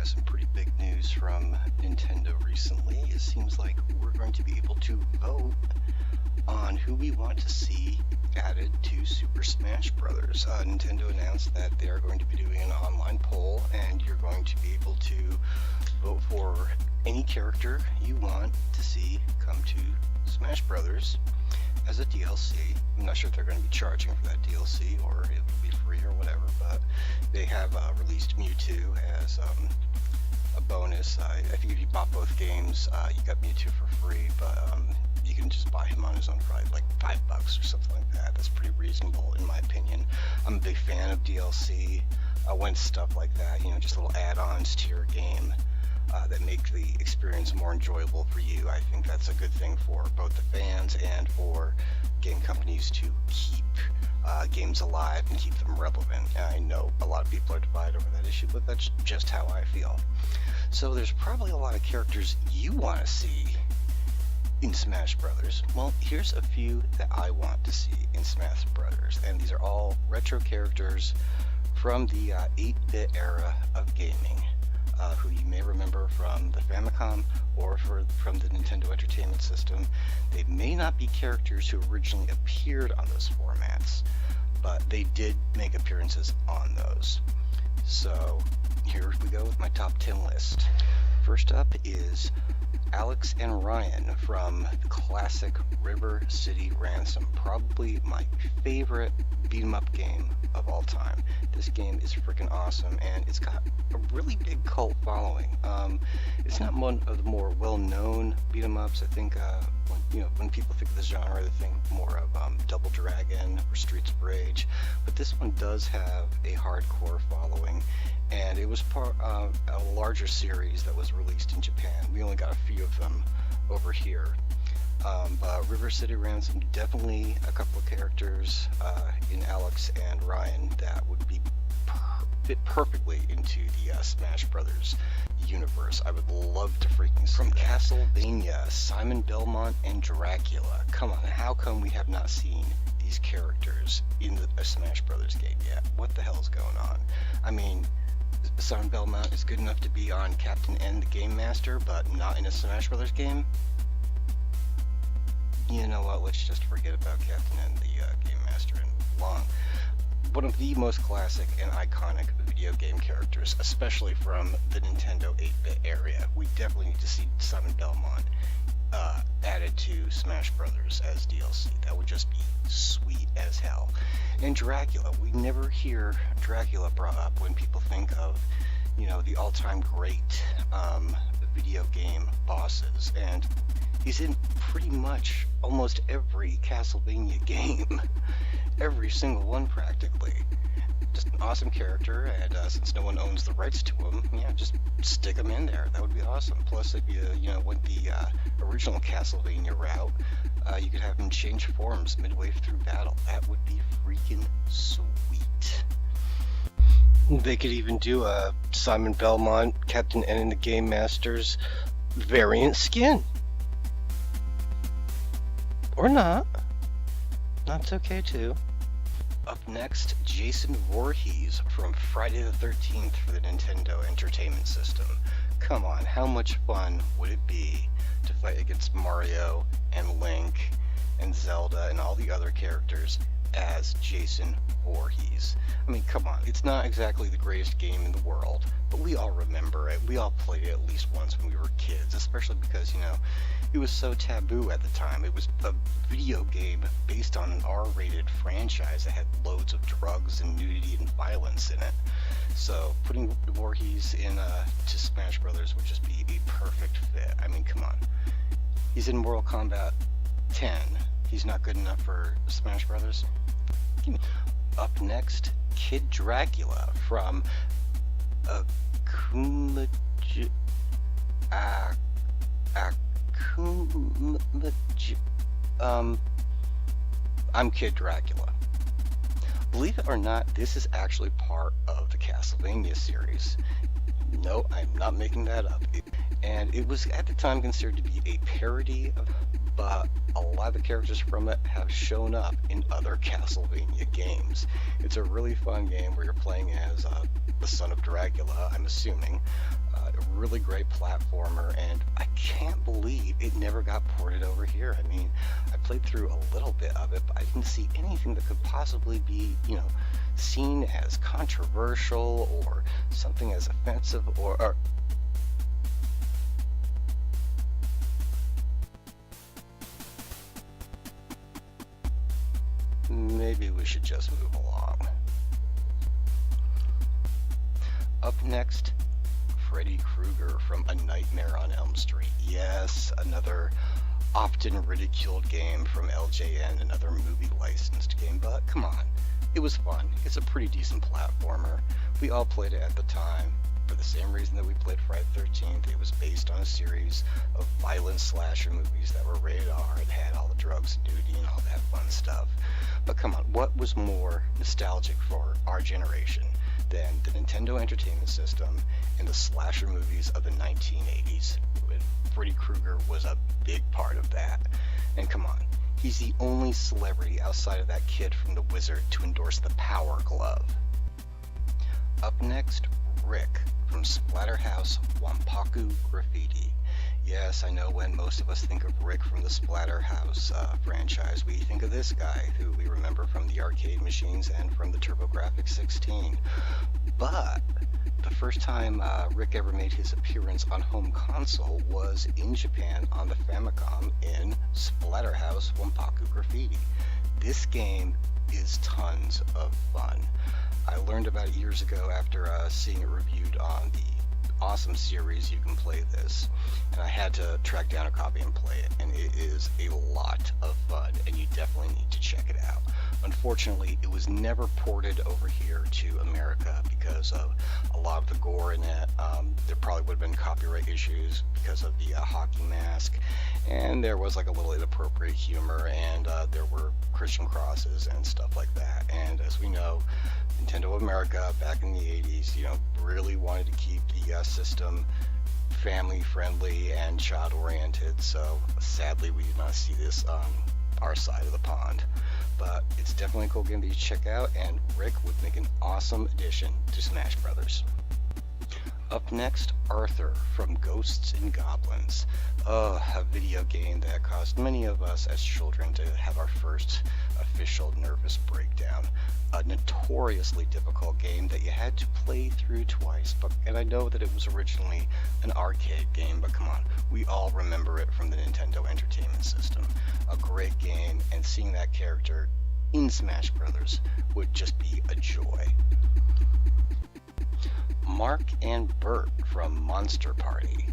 some pretty big news from Nintendo recently. It seems like we're going to be able to vote on who we want to see added to Super Smash Bros. Nintendo announced that they are going to be doing an online poll, and you're going to be able to vote for any character you want to see come to Smash Bros. As a DLC. I'm not sure if they're going to be charging for that DLC or it will be free or whatever, but they have released Mewtwo as a bonus. I think if you bought both games, you got Mewtwo for free, but you can just buy him on his own for like $5 or something like that. That's pretty reasonable in my opinion. I'm a big fan of DLC when stuff like that, you know, just little add-ons to your game that make the experience more enjoyable for you. I think that's a good thing for both the fans and for game companies to keep games alive and keep them relevant. I know a lot of people are divided over that issue, but that's just how I feel. So there's probably a lot of characters you want to see in Smash Brothers. Well, here's a few that I want to see in Smash Brothers, and these are all retro characters from the 8-bit era of gaming. Who you may remember from the Famicom or from the Nintendo Entertainment System. They may not be characters who originally appeared on those formats, but they did make appearances on those. So here we go with my top 10 list. First up is Alex and Ryan from the classic River City Ransom, probably my favorite beat-em-up game of all time. This game is freaking awesome, and it's got a really big cult following. It's not one of the more well-known beat-em-ups. I think when people think of this genre, they think more of Double Dragon or Streets of Rage, but this one does have a hardcore following, and it was part of a larger series that was released in Japan. We only got a few of them over here. But River City Ransom, definitely a couple of characters in Alex and Ryan that would be fit perfectly into the Smash Brothers universe. I would love to freaking see from that. Castlevania, Simon Belmont and Dracula. Come on, how come we have not seen these characters in a Smash Brothers game yet? What the hell's going on? I mean, Simon Belmont is good enough to be on Captain N, the Game Master, but not in a Smash Brothers game? You know what, let's just forget about Captain N, the Game Master, and move along. One of the most classic and iconic video game characters, especially from the Nintendo 8-bit area. We definitely need to see Simon Belmont added to Smash Brothers as DLC. That would just be sweet as hell. And Dracula, we never hear Dracula brought up when people think of, you know, the all-time great video game bosses, and he's in pretty much almost every Castlevania game. Every single one practically. Just an awesome character, and since no one owns the rights to him, yeah, just stick him in there. That would be awesome. Plus, if you went the original Castlevania route, you could have him change forms midway through battle. That would be freaking sweet. They could even do a Simon Belmont, Captain N and the Game Masters variant skin. Or not. That's okay too. Up next, Jason Voorhees from Friday the 13th for the Nintendo Entertainment System. Come on, how much fun would it be to fight against Mario and Link and Zelda and all the other characters as Jason Voorhees? I mean, come on, it's not exactly the greatest game in the world, but we all remember it. We all played it at least once when we were kids, especially because, you know, it was so taboo at the time. It was a video game based on an R-rated franchise that had loads of drugs and nudity and violence in it. So putting Voorhees in to Smash Brothers would just be a perfect fit. I mean, come on. He's in Mortal Kombat 10. He's not good enough for Smash Brothers? Up next, Kid Dracula from I'm Kid Dracula. Believe it or not, this is actually part of the Castlevania series. No, I'm not making that up. And it was at the time considered to be a parody of but a lot of the characters from it have shown up in other Castlevania games. It's a really fun game where you're playing as the son of Dracula, I'm assuming. A really great platformer, and I can't believe it never got ported over here. I mean, I played through a little bit of it, but I didn't see anything that could possibly be, seen as controversial or something as offensive or maybe we should just move along. Up next, Freddy Krueger from A Nightmare on Elm Street. Yes, another often ridiculed game from LJN, another movie licensed game, but come on, it was fun. It's a pretty decent platformer. We all played it at the time for the same reason that we played Friday the 13th. It was based on a series of violent slasher movies that were rated R and had all the drugs and nudity and all that fun stuff. But come on, what was more nostalgic for our generation than the Nintendo Entertainment System and the slasher movies of the 1980s? Freddy Krueger was a big part of that. And come on, he's the only celebrity outside of that kid from The Wizard to endorse the Power Glove. Up next, Rick from Splatterhouse Wampaku Graffiti. Yes, I know when most of us think of Rick from the Splatterhouse franchise, we think of this guy who we remember from the arcade machines and from the TurboGrafx 16. But the first time Rick ever made his appearance on home console was in Japan on the Famicom in Splatterhouse Wampaku Graffiti. This game is tons of fun. I learned about it years ago after seeing it reviewed on the awesome series You Can Play This, and I had to track down a copy and play it, and it is a lot of fun, and you definitely need to check it out. Unfortunately, it was never ported over here to America because of a lot of the gore in it. There probably would have been copyright issues because of the hockey mask, and there was like a little inappropriate humor, and there were Christian crosses and stuff like that. And as we know, Nintendo of America back in the 80s, really wanted to keep the system family friendly and child oriented, so sadly we did not see this on our side of the pond. But it's definitely a cool game that you check out, and Rick would make an awesome addition to Smash Brothers. Up next, Arthur from Ghosts and Goblins. A video game that caused many of us as children to have our first official nervous breakdown. A notoriously difficult game that you had to play through twice, and I know that it was originally an arcade game, but come on, we all remember it from the Nintendo Entertainment System. A great game, and seeing that character in Smash Brothers would just be a joy. Mark and Burt from Monster Party.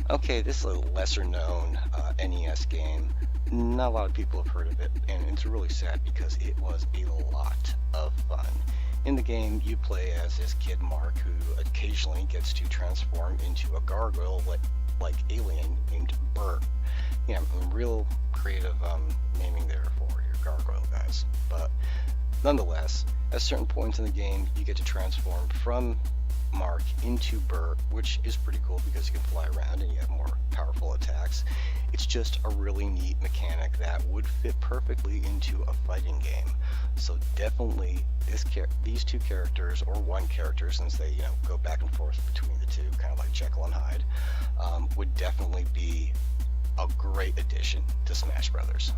Okay, this is a lesser known NES game. Not a lot of people have heard of it, and it's really sad because it was a lot of fun. In the game, you play as this kid Mark, who occasionally gets to transform into a gargoyle like alien named Burt. Yeah, real creative naming there for your gargoyle guys. But nonetheless, at certain points in the game, you get to transform from Mark into Burt, which is pretty cool because you can fly around and you have more powerful attacks. It's just a really neat mechanic that would fit perfectly into a fighting game. So definitely these two characters, or one character, since they go back and forth between the two, kind of like Jekyll and Hyde, would definitely be a great addition to Smash Brothers.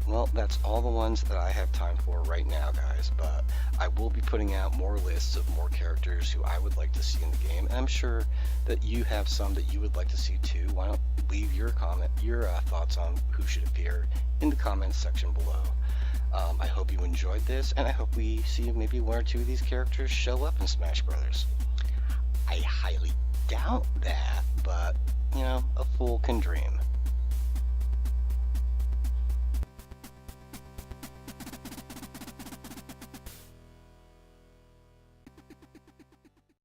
Well, that's all the ones that I have time for right now, guys, but I will be putting out more lists of more characters who I would like to see in the game, and I'm sure that you have some that you would like to see too. Why don't leave your thoughts on who should appear in the comments section below. I hope you enjoyed this, and I hope we see maybe one or two of these characters show up in Smash Brothers. I highly doubt that, but, a fool can dream.